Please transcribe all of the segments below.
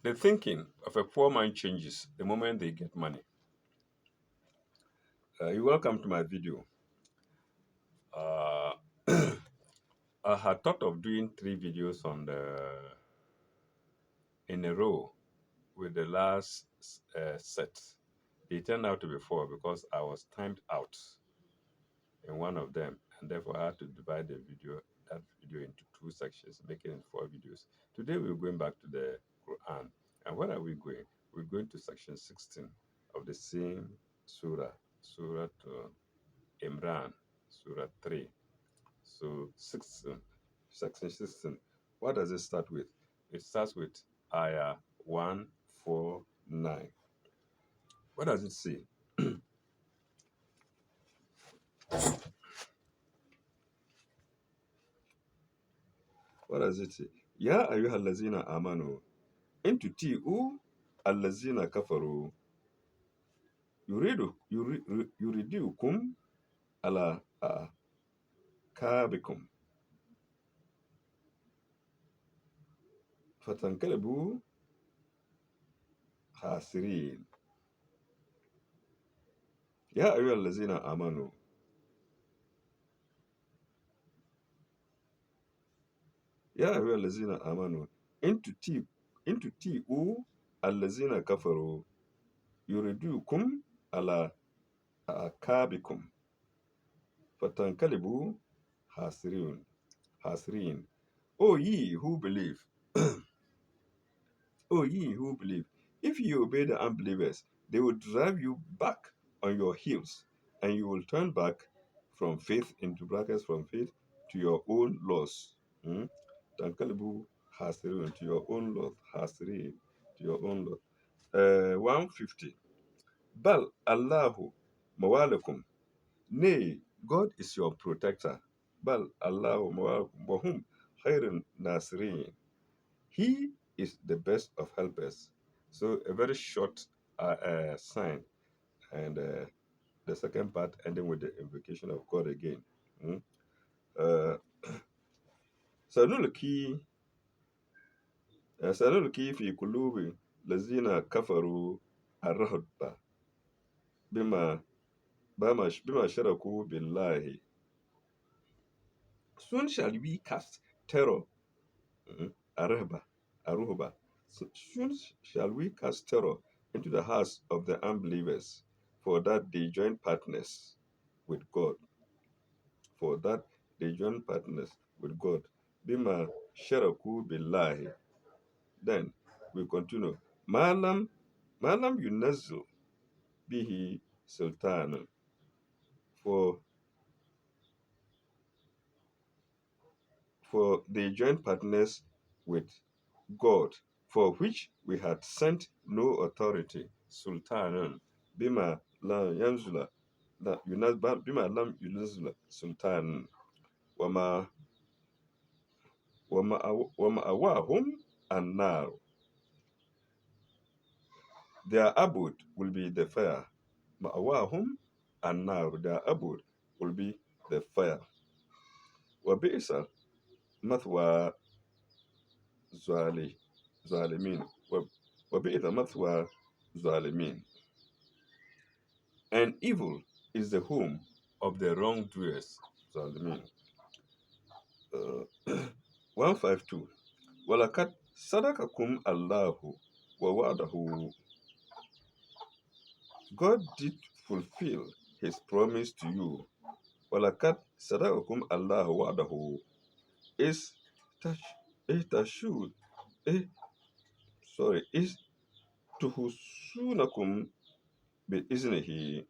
The thinking of a poor man changes the moment they get money. You're welcome to my video. Uh, I had thought of doing 3 videos in a row with the last set. They turned out to be 4 because I was timed out in one of them, and therefore I had to divide that video into 2 sections, making it 4 videos. Today we're going back to the Quran, and where are we going? We're going to section 16 of the same surah, Surah Imran, Surah 3. So 16, section 16. What does it start with? It starts with ayah 149. What does it say? What does it say? Ya ayyuhallazina amanu in tuti'u allazina kafaru yuridukum ala akabikum fatankalabu hasirin. Ya ayyuhallazina amanu, ya ayyuhallazina amanu in tuti'u allazina kafaru yuridukum ala akabikum fatankalibu hasirin. O ye who believe, O ye who believe, if you obey the unbelievers, they will drive you back on your heels, and you will turn back from faith, into brackets, from faith to your own loss. Tankalibu hasirin, to your own loss. Hasirin, to your own loss. 150. Bal Allahu mawalakum. Nay, God is your protector. Bal Allahu mawalakum. Wahum khairun nasirin. He is the best of helpers. So a very short sign, and the second part ending with the invocation of God again. Uh, Sanulki fi kulubi lazina kafaru arhaba bima bima sharaku billahi. Soon shall we cast terror, arhaba, aruhba. Soon shall we cast terror into the hearts of the unbelievers, for that they join partners with God. For that they join partners with God. Bima sharaku billahi. Then we continue. Malam yunazil bihi sultan. For they join partners with God, for which we had sent no authority. Sultanan. Bima lam yanzula. Bima lam yunazila sultan. Wama awahum annar. Their abode will be the fire. Ma'awahum annar. Their abode will be the fire. Wabi'sa mathwa zalimin. Wabi'sa mathwa zalimin. And evil is the home of the wrongdoers. Zalimin. 152. Walakat sadakakum Allahu wa wa'adahu. God did fulfill his promise to you. Walakat sadakakum Allahu wa wa'adahu. Is tashud is tuhusunakum bi iznihi,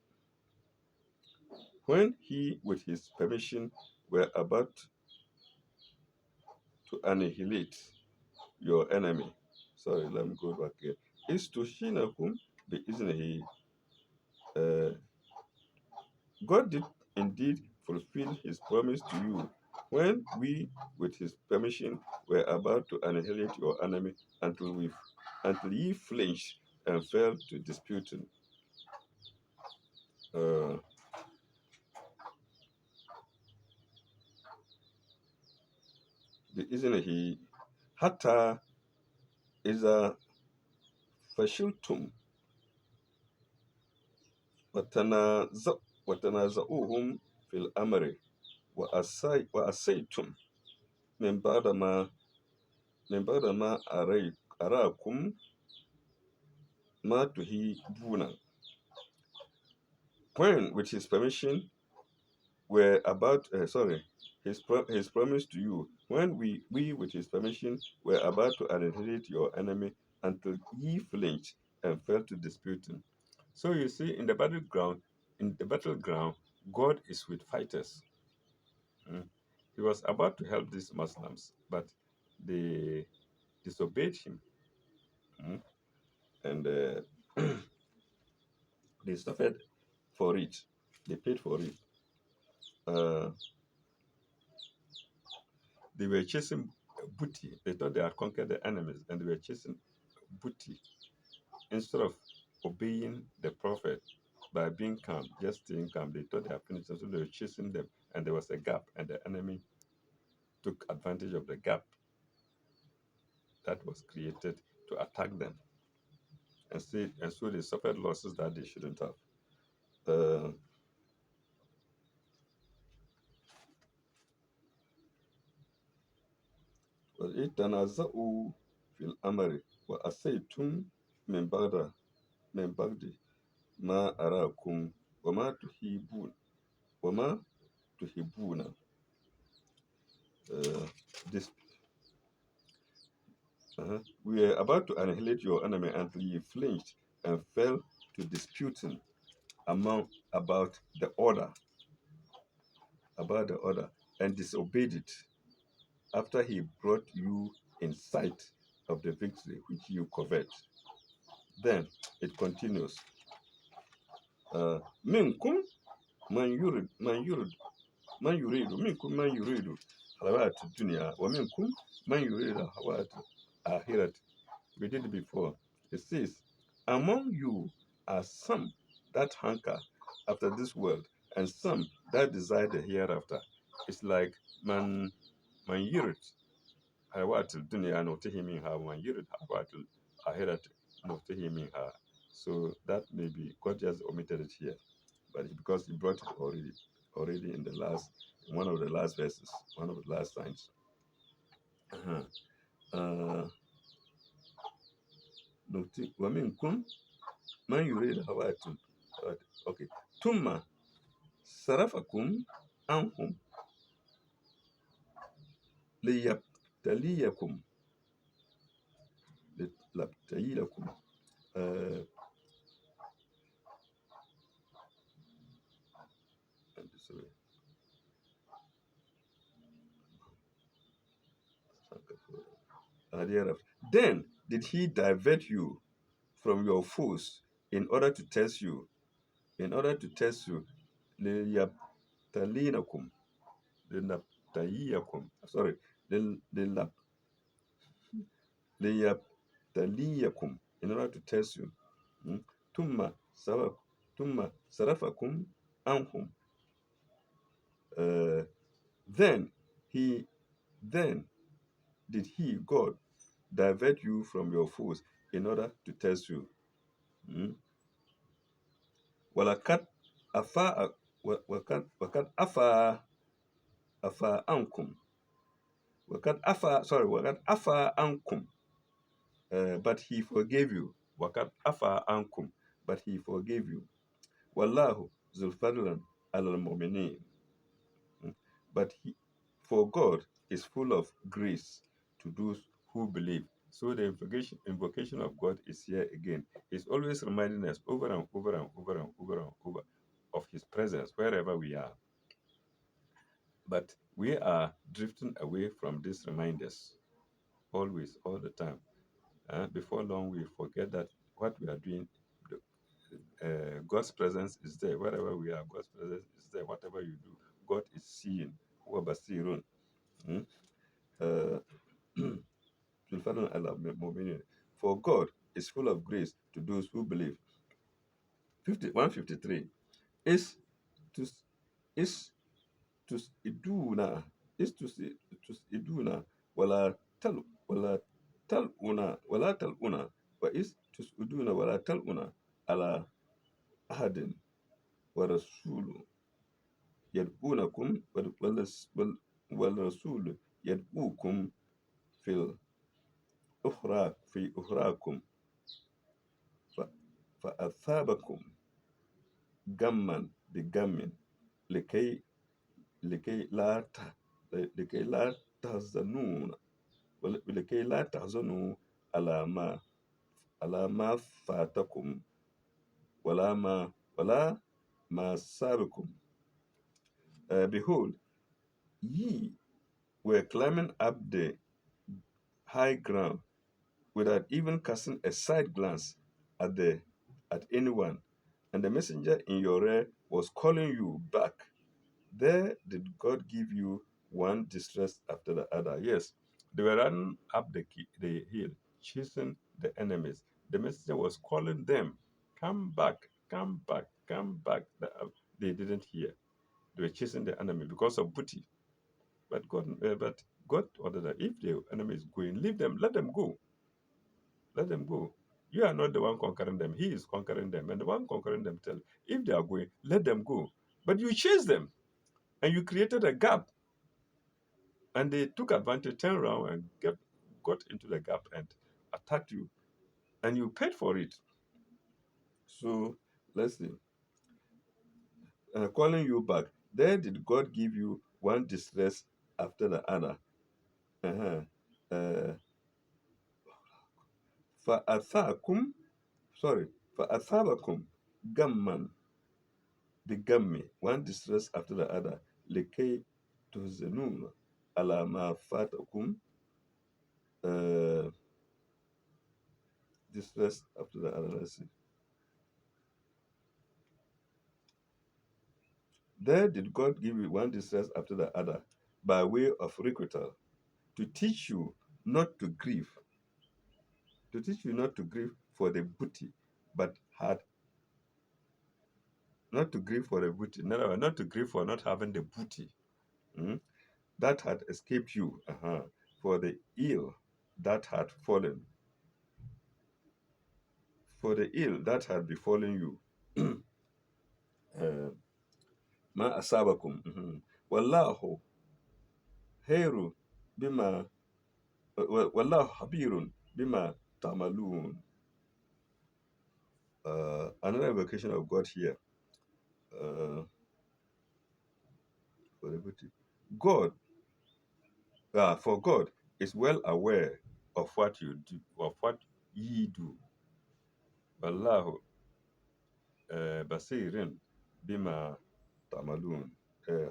when he with his permission were about to annihilate your enemy. Sorry, let me go back here. Is tushinakum bi iznihi. God did indeed fulfill his promise to you, when we with his permission were about to annihilate your enemy, until ye flinched and fell to disputing. بإذنه حتى إذا فشلتم وتنازع وتنازعوهم في الأمر وأسيتم من بعد ما أراكم ما تحبون. When, with his permission, were about his promise to you, when we with his permission were about to annihilate your enemy until ye flinched and fell to disputing. So you see, in the battleground, God is with fighters. Mm. He was about to help these Muslims, but they disobeyed him. Mm. And they suffered for it. They paid for it. Uh, they were chasing booty. They thought they had conquered the enemies, and they were chasing booty instead of obeying the prophet by being calm, just staying calm. They thought they had finished, so they were chasing them, and there was a gap, and the enemy took advantage of the gap that was created to attack them, and so they suffered losses that they shouldn't have. Uh, وإذ تنازعوا في الأمر وأسيتم من بعد من بعد ما أراكم وما تحبون. Uh, this We were about to annihilate your enemy until you flinched and fell to disputing among about the order, and disobeyed it after he brought you in sight of the victory which you covet. Then it continues. منكم من يريد حياة الدنيا ومنكم من يريد حياة الآخرة. We did it before. It says, among you are some that hanker after this world, and some that desire the hereafter. It's like man yurid hayawatul dunya nutihi minha, man yurid hayawatul akhirat nutihi minha. So that may be God just omitted it here, but because he brought it already in one of the last verses, one of the last signs. Uh-huh. ومنكم من يريد حياة. Okay. ثم صرفكم عنهم ليبتليكم ليبتليكم. uh, sorry. Then did he divert you from your foes in order to test you, ليبتليكم ليبتليكم sorry ليبتليكم, in order to test you. Mm. ثم صرف ثم صرفكم عنهم. Uh, then he then did he, God, divert you from your foes in order to test you. Mm. ولقد أفا وقد أفا عنكم وقد أفا عنكم. But he forgave you. وقد أفا عنكم, but he forgave you. والله ذو الفضل على المؤمنين. But for God is full of grace to those who believe. So the invocation of God is here again. He's always reminding us over and over and over and over and over of his presence wherever we are. But we are drifting away from these reminders always, all the time. Before long, we forget that what we are doing, God's presence is there. Wherever we are, God's presence is there. Whatever you do, God is seeing. وَبَصِيرٌ. Hmm? Uh, For God is full of grace to those who believe. 153 is to is to iduna is to iduna wala tal wala taluna وإذ تسعدون ولا تلؤون على أحد ورسول يدعونكم والرسول يدعوكم في في أخراكم فأثابكم غما بغم لكي لكي لا لكي لا تحزنون ولكي لا تحزنوا على ما فاتكم ولا ما سابكم. Behold, ye were climbing up the high ground without even casting a side glance at anyone, and the messenger in your rear was calling you back. There did God give you one distress after the other. Yes, they were running up the hill, chasing the enemies. The messenger was calling them, come back, come back, come back. They didn't hear. They were chasing the enemy because of booty. But God ordered that if the enemy is going, leave them, let them go. Let them go. You are not the one conquering them. He is conquering them. And the one conquering them tell, if they are going, let them go. But you chase them and you created a gap. And they took advantage, turned around and got into the gap and attacked you. And you paid for it. So let's see. Calling you back. There did God give you one distress after the other. Uh-huh. Uh, فأثاكم sorry فأثابكم غما بغم, one distress after the other, لكي تحزنون على ما فاتكم. uh, Distress after the other. Let's see. There did God give you one distress after the other by way of requital, to teach you not to grieve, for the booty, but had not to grieve for the booty. No, not to grieve for not having the booty, mm, that had escaped you, for the ill that had fallen, for the ill that had befallen you. uh, Ma asabakum. Wallahu khairu bima wallahu habirun bima tamalun. Another invocation of God here. Uh, for the booty. God, for God is well aware of what you do, of what ye do. Wallahu basirin bima tamalun.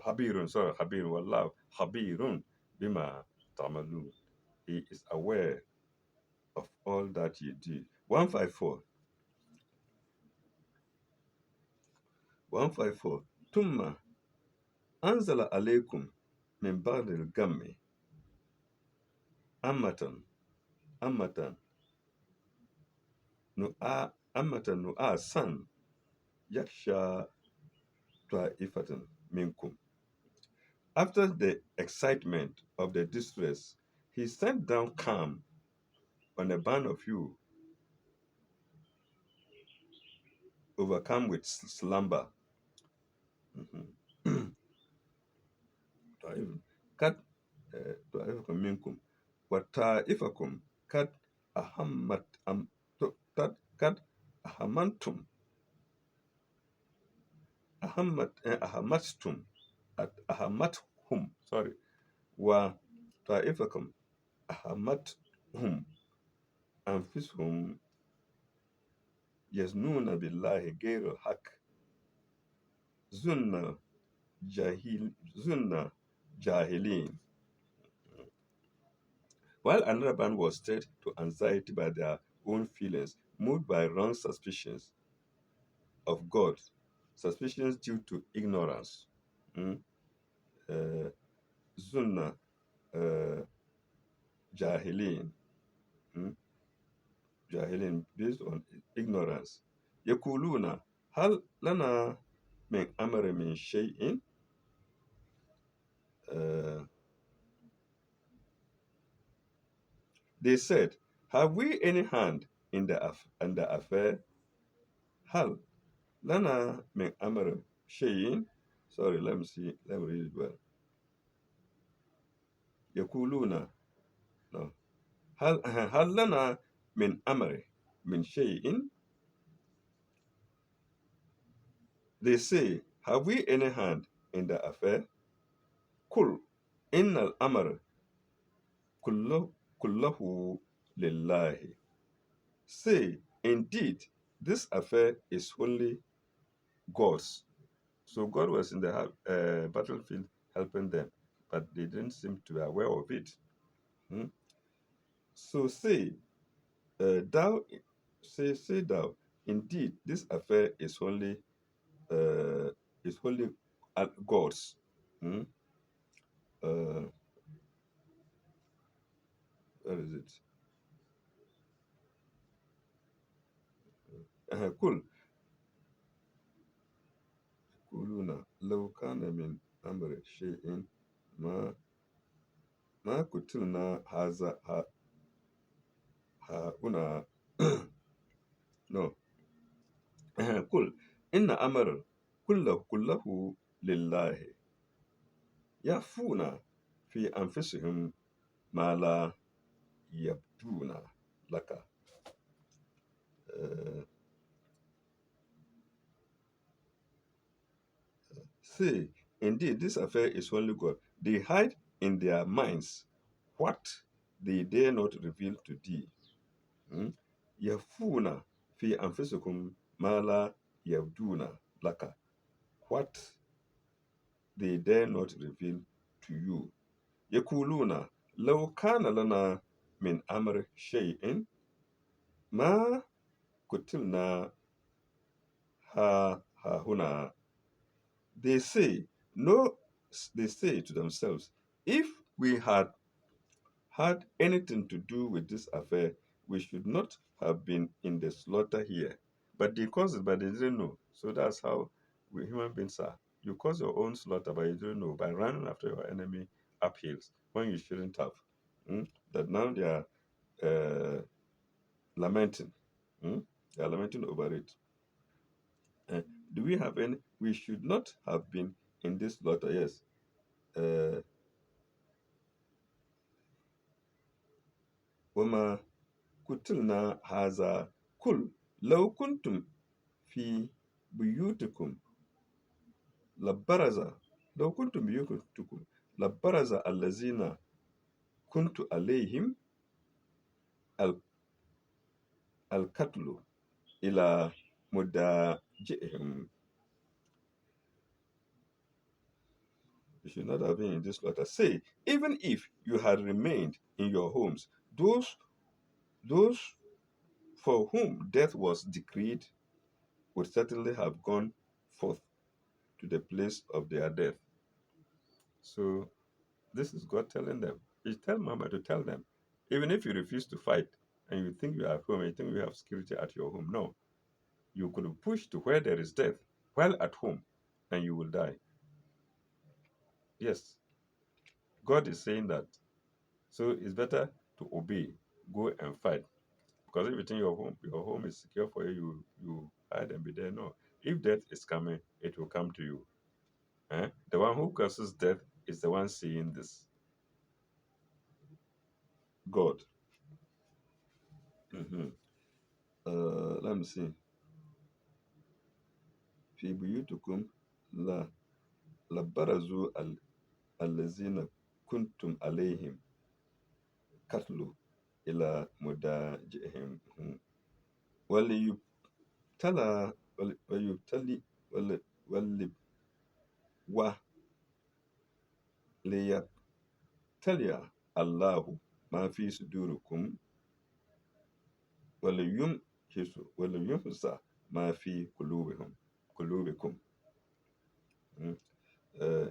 Habirun, sorry, habirun. Wallahu habirun bima tamalun. He is aware of all that you do. 154. 154. Tumma anzala alaykum min ba'dil gammi ammatan ammatan nu'asan yaksha ta'ifatan minkum. After the excitement of the distress, he sent down calm on a band of you, overcome with slumber. Mhm. Kat ta'ifakum minkum wa ta'ifakum kat ahammat kat ahamantum ahammatum ahamathum, sorry, wa ta'ifakum ahamathum anfisuhum yaznuna billahi ghayra haq zunna jahilin. While another band was stirred to anxiety by their own feelings, moved by wrong suspicions of God, suspicions due to ignorance. Mm, uh, Zunna jahilin, mm, jahilin, based on ignorance. Yakuluna hal lana min amri min shay'in. Uh, they said, have we any hand in the affair. هل لنا من أمر شيء. Sorry, let me see. Let me read it well. يقولون. No. هل لنا من أمر من شيء. They say, have we any hand in the affair? قل إن الأمر كله كله لله. Say, indeed, this affair is only God's. So God was in the battlefield helping them, but they didn't seem to be aware of it. Hmm? So say, thou, say thou, indeed, this affair uh, is only God's. Hmm? Uh, where is it? قل يقولون لو كان من أمر شيء ما ما قتلنا هذا هنا. No. قل إن أمر كله لله يخفون في أنفسهم ما لا يبدون لك. Uh, Say, indeed, this affair is only God. They hide in their minds what they dare not reveal to thee. Hmm? يخفون في أنفسكم ما لا يبدون لك. What they dare not reveal to you. يقولون لو كان لنا من أمر شيء ما قتلنا ها هنا. They say, no, they say to themselves, if we had had anything to do with this affair, we should not have been in the slaughter here. But they caused it, but they didn't know. So that's how we human beings are. You cause your own slaughter, but you didn't know by running after your enemy up hills when you shouldn't have. Mm? That now they are lamenting. Mm? They are lamenting over it. Uh, do we have any? We should not have been in this slaughter. Yes. Uh, وما قتلنا هذا كل لو كنتم في بيوتكم لبرز لو كنتم بيوتكم لبرز الذين كنت عليهم ال- القتل إلى مضاجعهم. You should not have been in this slaughter. Say, even if you had remained in your homes, those for whom death was decreed would certainly have gone forth to the place of their death. So this is God telling them. He tell Mama to tell them, even if you refuse to fight and you think you are at home and you think you have security at your home, no, you could push to where there is death while at home, and you will die. Yes, God is saying that. So it's better to obey, go and fight. Because if you think your home is secure for you, you hide and be there. No. If death is coming, it will come to you. Eh? The one who causes death is the one seeing this. God. Mhm. Let me see. في بيوتكم لا لبرزوا الذين كنتم عليهم قتلوا إلى مضاجعهم وليبتلى وليبتلي وليبتلي الله ما في صدوركم وليمحص ما في قلوبكم. Mm. Uh,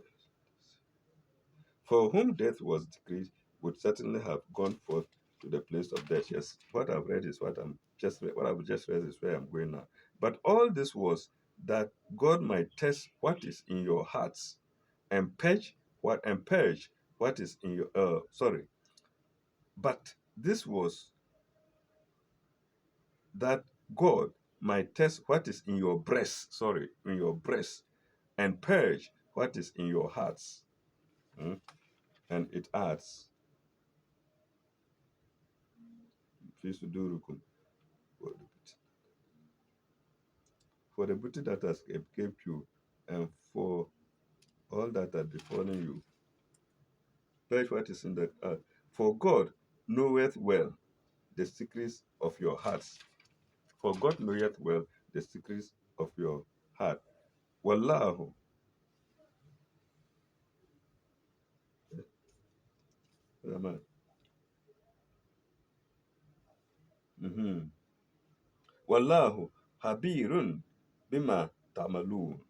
For whom death was decreed would certainly have gone forth to the place of death. Yes, what I've read is what I've just read is where I'm going now. But all this was that God might test what is in your hearts and purge what is in your sorry. But this was that God might test what is in your breast, in your breast, and purge what is in your hearts. Mm? And it adds, for the booty that has escaped you, and for all that had befallen you, purge what is in the heart. For God knoweth well the secrets of your hearts. For God knoweth well the secrets of your heart. Wallahu. Rahman. Mhm. Wallahu habirun bima ta'malun.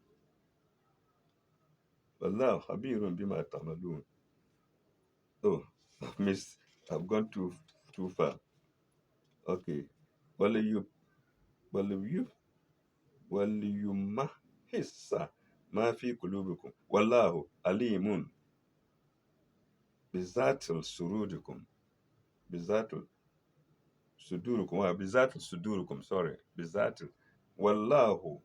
Wallahu habirun bima ta'malun. Oh, I've missed. I've gone too far. Okay. Waliyu waliyu waliyumahissa ma fi qulubikum. Wallahu alimun bizatil surudikum. Bizatil sudurukum. Bizatil sudurukum. Sorry. Bizatil. Wallahu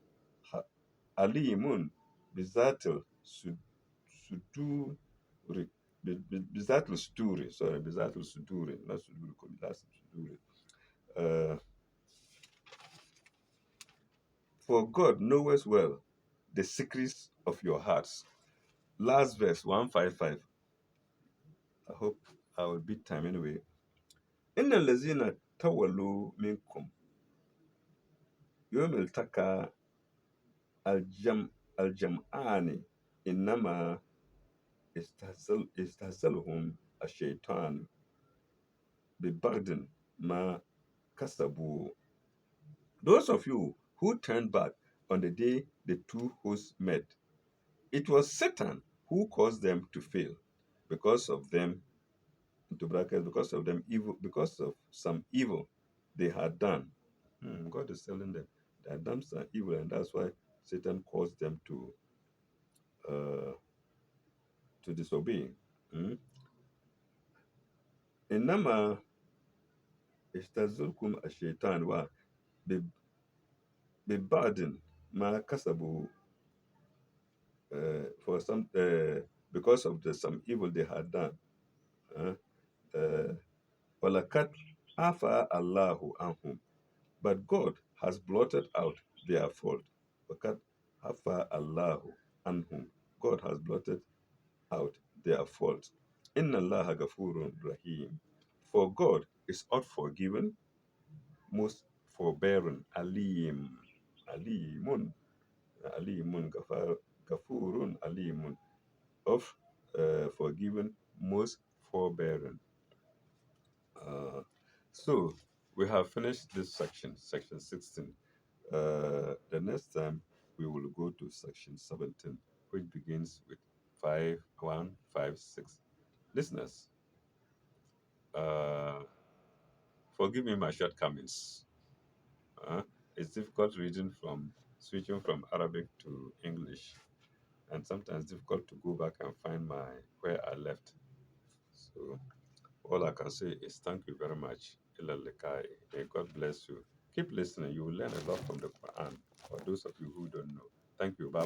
alimun bizatil suduri. Bizatil suduri. Sorry. Bizatil suduri. Not sudurukum. Bizatil suduri. Uh, For God knoweth well the secrets of your hearts. Last verse 155. I hope I will beat time anyway. Inna lazina tawalu minkum yawm iltaka aljam'ani innama istahzaluhum ash-shaytan bibaghdin ma kasabu. Those of you who turned back on the day the two hosts met, it was Satan who caused them to fail because of them, into brackets, because of them evil, because of some evil they had done. God is telling them they had done some evil, and that's why Satan caused them uh, to disobey. Hmm? Inama istazulkum ashaitan wa bibadin ma kasabu, for some because of the some evil they had done. Uh, Walakat afa Allahu anhum, but God has blotted out their fault. Walakat afa Allahu anhum, God has blotted out their fault. Inna Allah gafurun rahim, for God is oft forgiven, most forbearing, alimun, gafurun, alimun, of forgiven, most forbearing. So we have finished this section 16. The next time we will go to section 17, which begins with 5156. Listeners, uh, forgive me my shortcomings. It's difficult reading from switching from Arabic to English, and sometimes difficult to go back and find my where I left. So all I can say is thank you very much. Ila likai. May God bless you. Keep listening. You will learn a lot from the Quran. For those of you who don't know, thank you. Bye.